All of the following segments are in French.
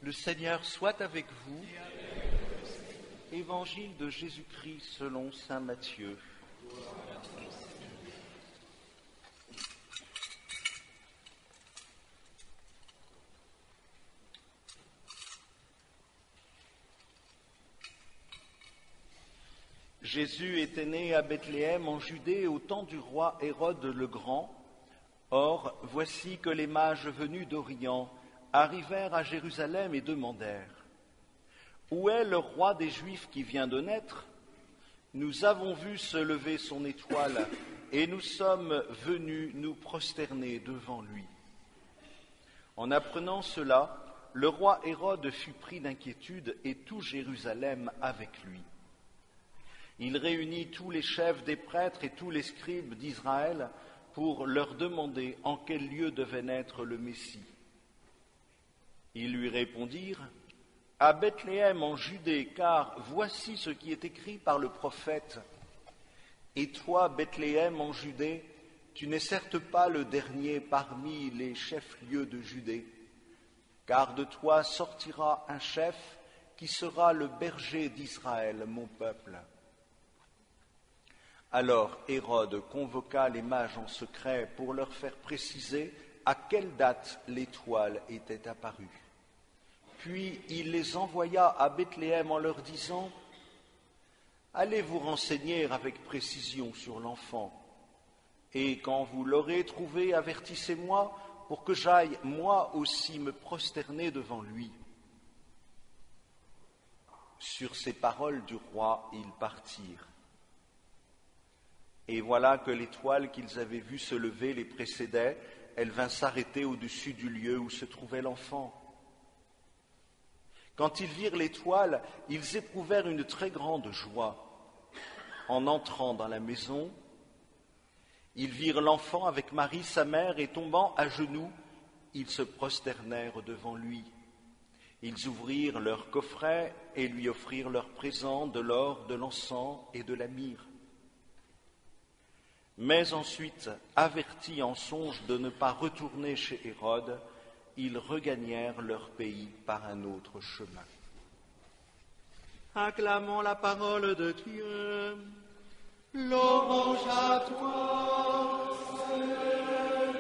Le Seigneur soit avec vous. Évangile de Jésus-Christ selon saint Matthieu. Jésus était né à Bethléem en Judée au temps du roi Hérode le Grand. Or, voici que les mages venus d'Orient arrivèrent à Jérusalem et demandèrent : « Où est le roi des Juifs qui vient de naître ? Nous avons vu se lever son étoile et nous sommes venus nous prosterner devant lui. » En apprenant cela, le roi Hérode fut pris d'inquiétude et tout Jérusalem avec lui. Il réunit tous les chefs des prêtres et tous les scribes d'Israël pour leur demander en quel lieu devait naître le Messie. Ils lui répondirent : « À Bethléem en Judée, car voici ce qui est écrit par le prophète. Et toi, Bethléem en Judée, tu n'es certes pas le dernier parmi les chefs-lieux de Judée, car de toi sortira un chef qui sera le berger d'Israël, mon peuple. » Alors Hérode convoqua les mages en secret pour leur faire préciser à quelle date l'étoile était apparue. Puis il les envoya à Bethléem en leur disant : « Allez vous renseigner avec précision sur l'enfant, et quand vous l'aurez trouvé, avertissez-moi pour que j'aille moi aussi me prosterner devant lui. » Sur ces paroles du roi, ils partirent. Et voilà que l'étoile qu'ils avaient vue se lever les précédait, elle vint s'arrêter au-dessus du lieu où se trouvait l'enfant. Quand ils virent l'étoile, ils éprouvèrent une très grande joie. En entrant dans la maison, ils virent l'enfant avec Marie, sa mère, et tombant à genoux, ils se prosternèrent devant lui. Ils ouvrirent leur coffret et lui offrirent leurs présents, de l'or, de l'encens et de la myrrhe. Mais ensuite, avertis en songe de ne pas retourner chez Hérode, ils regagnèrent leur pays par un autre chemin. Acclamons la parole de Dieu. Louange à toi, Seigneur.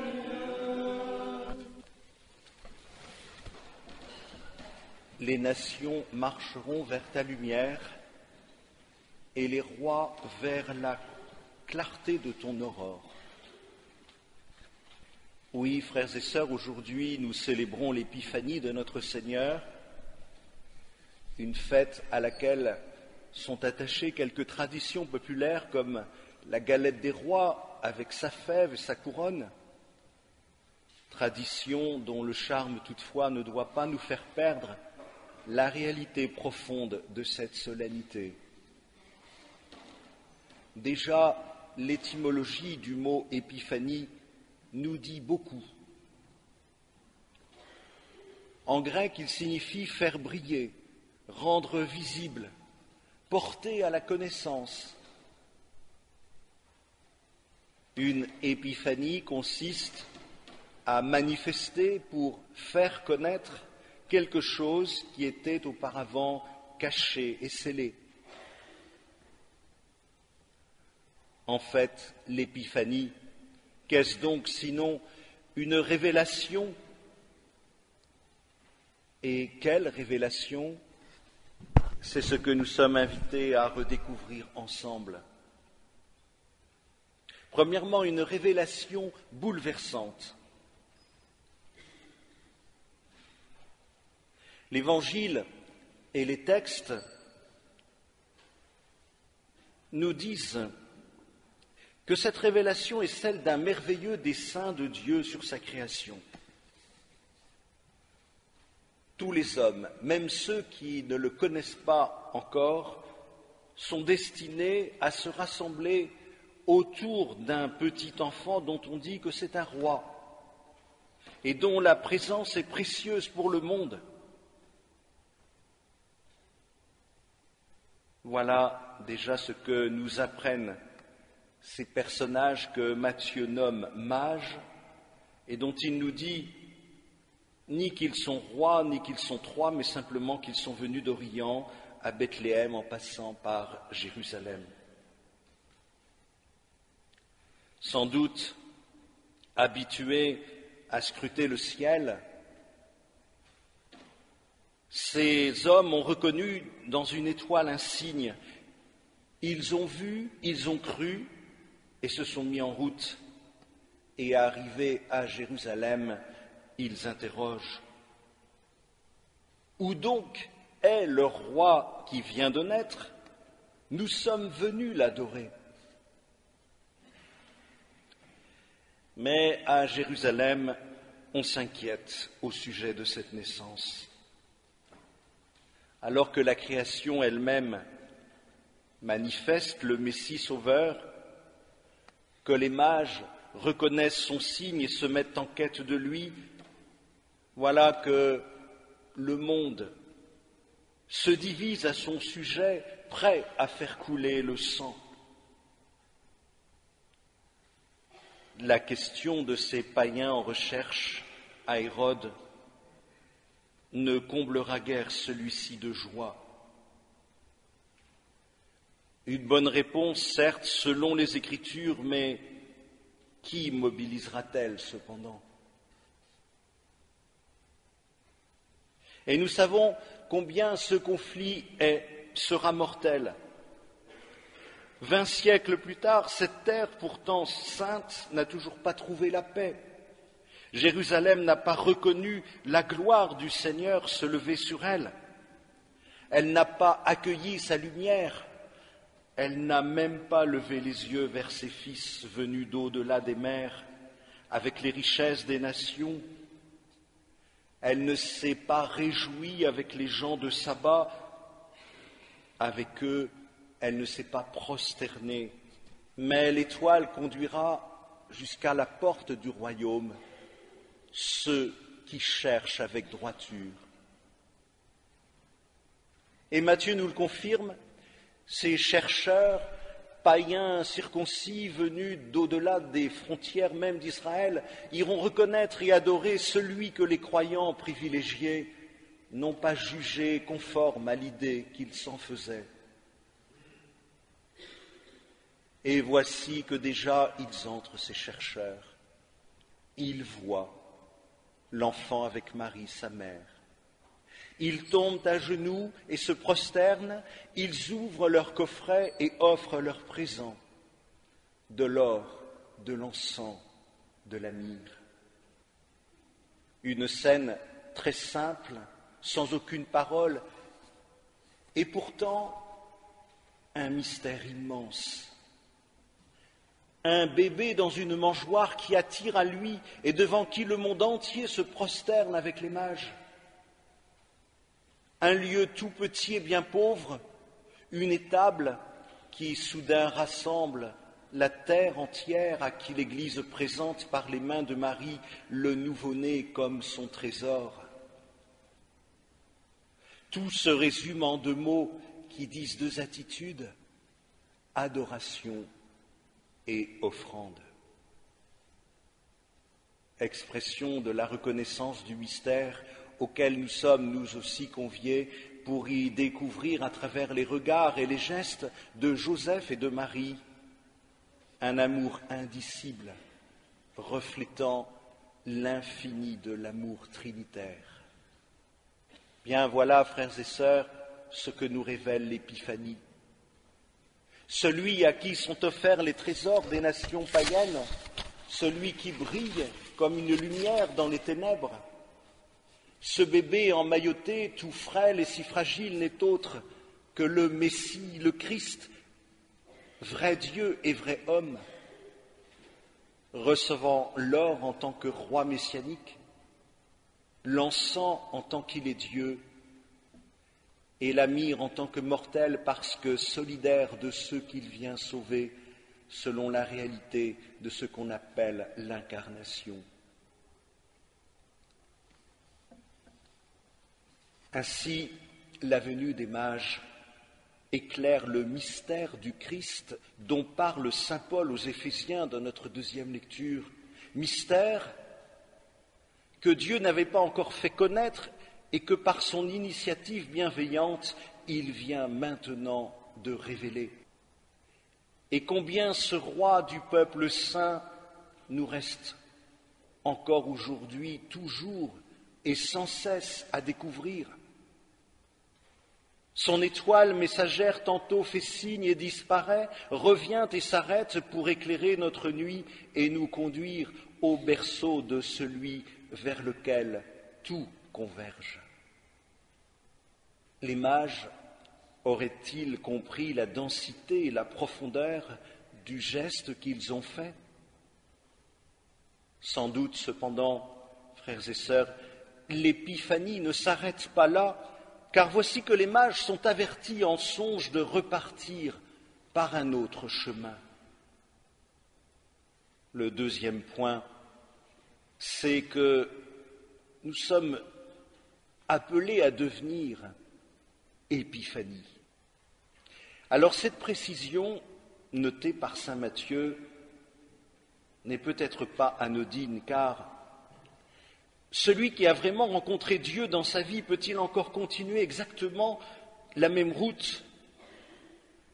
Les nations marcheront vers ta lumière et les rois vers la clarté de ton aurore. Oui, frères et sœurs, aujourd'hui nous célébrons l'épiphanie de notre Seigneur, une fête à laquelle sont attachées quelques traditions populaires comme la galette des rois avec sa fève et sa couronne, tradition dont le charme toutefois ne doit pas nous faire perdre la réalité profonde de cette solennité. Déjà, l'étymologie du mot épiphanie nous dit beaucoup. En grec, il signifie faire briller, rendre visible, porter à la connaissance. Une épiphanie consiste à manifester pour faire connaître quelque chose qui était auparavant caché et scellé. En fait, l'épiphanie, qu'est-ce donc sinon une révélation ? Et quelle révélation ? C'est ce que nous sommes invités à redécouvrir ensemble. Premièrement, une révélation bouleversante. L'Évangile et les textes nous disent que cette révélation est celle d'un merveilleux dessein de Dieu sur sa création. Tous les hommes, même ceux qui ne le connaissent pas encore, sont destinés à se rassembler autour d'un petit enfant dont on dit que c'est un roi et dont la présence est précieuse pour le monde. Voilà déjà ce que nous apprennent ces personnages que Matthieu nomme mages et dont il nous dit ni qu'ils sont rois, ni qu'ils sont trois, mais simplement qu'ils sont venus d'Orient à Bethléem en passant par Jérusalem. Sans doute, habitués à scruter le ciel, ces hommes ont reconnu dans une étoile un signe. Ils ont vu, ils ont cru et se sont mis en route. Et arrivés à Jérusalem, ils interrogent. Où donc est le roi qui vient de naître? Nous sommes venus l'adorer. Mais à Jérusalem, on s'inquiète au sujet de cette naissance. Alors que la création elle-même manifeste le Messie sauveur, que les mages reconnaissent son signe et se mettent en quête de lui, voilà que le monde se divise à son sujet, prêt à faire couler le sang. La question de ces païens en recherche à Hérode ne comblera guère celui-ci de joie. Une bonne réponse, certes, selon les Écritures, mais qui mobilisera-t-elle cependant? Et nous savons combien ce conflit sera mortel. 20 siècles plus tard, cette terre pourtant sainte n'a toujours pas trouvé la paix. Jérusalem n'a pas reconnu la gloire du Seigneur se lever sur elle. Elle n'a pas accueilli sa lumière. Elle n'a même pas levé les yeux vers ses fils venus d'au-delà des mers, avec les richesses des nations. Elle ne s'est pas réjouie avec les gens de Saba. Avec eux, elle ne s'est pas prosternée. Mais l'étoile conduira jusqu'à la porte du royaume ceux qui cherchent avec droiture. Et Matthieu nous le confirme, ces chercheurs païens circoncis venus d'au-delà des frontières même d'Israël iront reconnaître et adorer celui que les croyants privilégiés n'ont pas jugé conforme à l'idée qu'ils s'en faisaient. Et voici que déjà ils entrent, ces chercheurs. Ils voient l'enfant avec Marie, sa mère. Ils tombent à genoux et se prosternent, ils ouvrent leur coffret et offrent leurs présents, de l'or, de l'encens, de la myrrhe. Une scène très simple, sans aucune parole, et pourtant un mystère immense. Un bébé dans une mangeoire qui attire à lui et devant qui le monde entier se prosterne avec les mages. Un lieu tout petit et bien pauvre, une étable qui soudain rassemble la terre entière à qui l'Église présente par les mains de Marie le nouveau-né comme son trésor. Tout se résume en deux mots qui disent deux attitudes, adoration et offrande. Expression de la reconnaissance du mystère auquel nous sommes nous aussi conviés pour y découvrir à travers les regards et les gestes de Joseph et de Marie un amour indicible, reflétant l'infini de l'amour trinitaire. Bien voilà, frères et sœurs, ce que nous révèle l'Épiphanie. Celui à qui sont offerts les trésors des nations païennes, celui qui brille comme une lumière dans les ténèbres, ce bébé emmailloté, tout frêle et si fragile, n'est autre que le Messie, le Christ, vrai Dieu et vrai homme, recevant l'or en tant que roi messianique, l'encens en tant qu'il est Dieu, et la myrrhe en tant que mortel parce que solidaire de ceux qu'il vient sauver selon la réalité de ce qu'on appelle l'incarnation. Ainsi, la venue des mages éclaire le mystère du Christ dont parle saint Paul aux Éphésiens dans notre deuxième lecture. Mystère que Dieu n'avait pas encore fait connaître et que par son initiative bienveillante, il vient maintenant de révéler. Et combien ce roi du peuple saint nous reste encore aujourd'hui, toujours et sans cesse à découvrir. Son étoile messagère tantôt fait signe et disparaît, revient et s'arrête pour éclairer notre nuit et nous conduire au berceau de celui vers lequel tout converge. Les mages auraient-ils compris la densité et la profondeur du geste qu'ils ont fait? Sans doute, cependant, frères et sœurs, l'épiphanie ne s'arrête pas là, car voici que les mages sont avertis en songe de repartir par un autre chemin. Le deuxième point, c'est que nous sommes appelés à devenir épiphanie. Alors cette précision, notée par saint Matthieu, n'est peut-être pas anodine, car celui qui a vraiment rencontré Dieu dans sa vie peut-il encore continuer exactement la même route?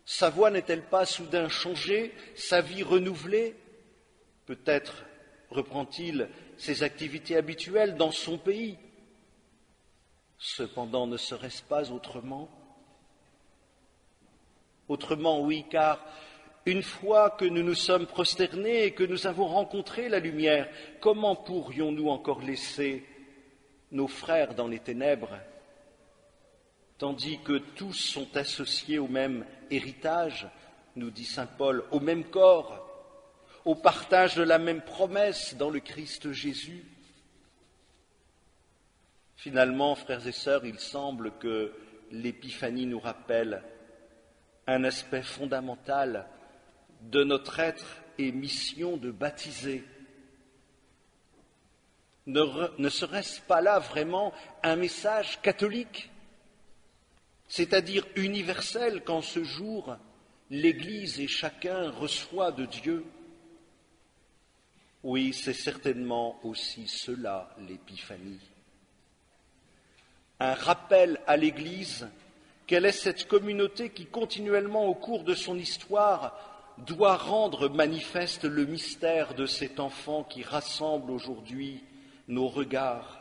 Sa voie n'est-elle pas soudain changée, sa vie renouvelée? Peut-être reprend-il ses activités habituelles dans son pays. Cependant, ne serait-ce pas autrement? Autrement, oui, car une fois que nous nous sommes prosternés et que nous avons rencontré la lumière, comment pourrions-nous encore laisser nos frères dans les ténèbres, tandis que tous sont associés au même héritage, nous dit saint Paul, au même corps, au partage de la même promesse dans le Christ Jésus? Finalement, frères et sœurs, il semble que l'épiphanie nous rappelle un aspect fondamental de notre être et mission de baptiser. Ne serait-ce pas là vraiment un message catholique, c'est-à-dire universel, qu'en ce jour, l'Église et chacun reçoit de Dieu? Oui, c'est certainement aussi cela, l'épiphanie. Un rappel à l'Église qu'elle est cette communauté qui, continuellement au cours de son histoire, doit rendre manifeste le mystère de cet enfant qui rassemble aujourd'hui nos regards,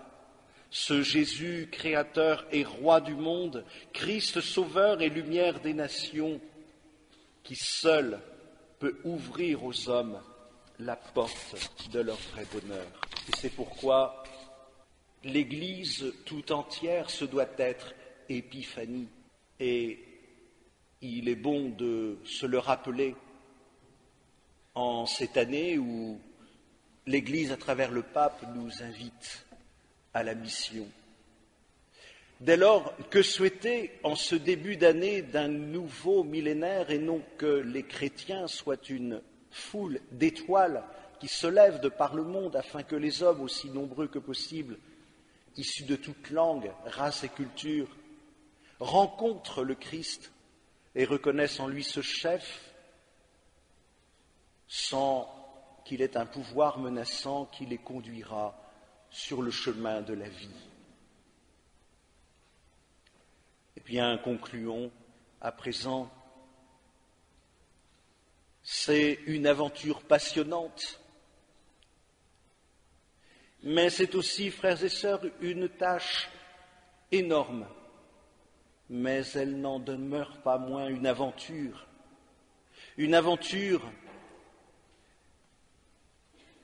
ce Jésus, créateur et roi du monde, Christ sauveur et lumière des nations, qui seul peut ouvrir aux hommes la porte de leur vrai bonheur. Et c'est pourquoi l'Église tout entière se doit être épiphanie. Et il est bon de se le rappeler en cette année où l'Église, à travers le pape, nous invite à la mission. Dès lors, que souhaiter en ce début d'année d'un nouveau millénaire et non que les chrétiens soient une foule d'étoiles qui se lèvent de par le monde afin que les hommes, aussi nombreux que possible, issus de toute langue, race et culture, rencontrent le Christ et reconnaissent en lui ce chef sans qu'il ait un pouvoir menaçant qui les conduira sur le chemin de la vie. Eh bien, concluons à présent. C'est une aventure passionnante, mais c'est aussi, frères et sœurs, une tâche énorme, mais elle n'en demeure pas moins une aventure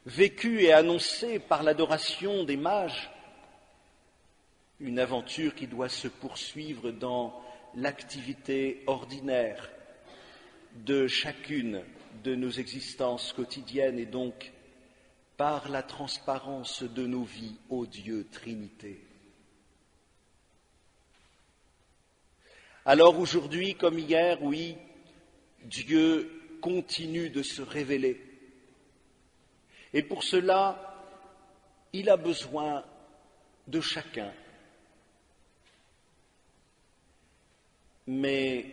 vécue et annoncée par l'adoration des mages, une aventure qui doit se poursuivre dans l'activité ordinaire de chacune de nos existences quotidiennes et donc par la transparence de nos vies ô Dieu Trinité. Alors aujourd'hui, comme hier, oui, Dieu continue de se révéler. Et pour cela, il a besoin de chacun. Mais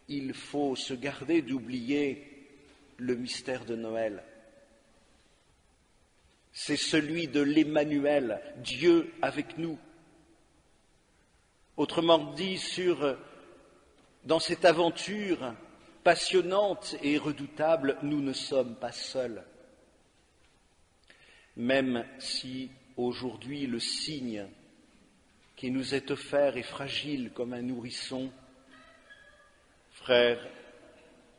il faut se garder d'oublier le mystère de Noël. c'est celui de l'Emmanuel, Dieu avec nous. Autrement dit, dans cette aventure passionnante et redoutable, nous ne sommes pas seuls. Même si aujourd'hui le signe qui nous est offert est fragile comme un nourrisson, frères,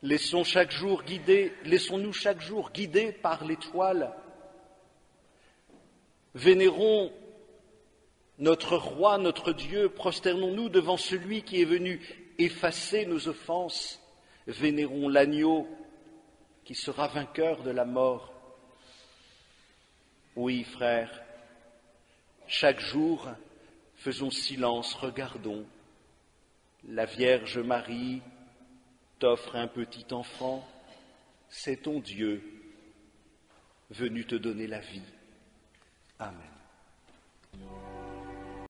laissons-nous chaque jour guider par l'étoile. Vénérons notre roi, notre Dieu, prosternons-nous devant celui qui est venu effacer nos offenses. Vénérons l'agneau qui sera vainqueur de la mort. Oui, frères, chaque jour, faisons silence, regardons. La Vierge Marie t'offre un petit enfant, c'est ton Dieu venu te donner la vie. Amen.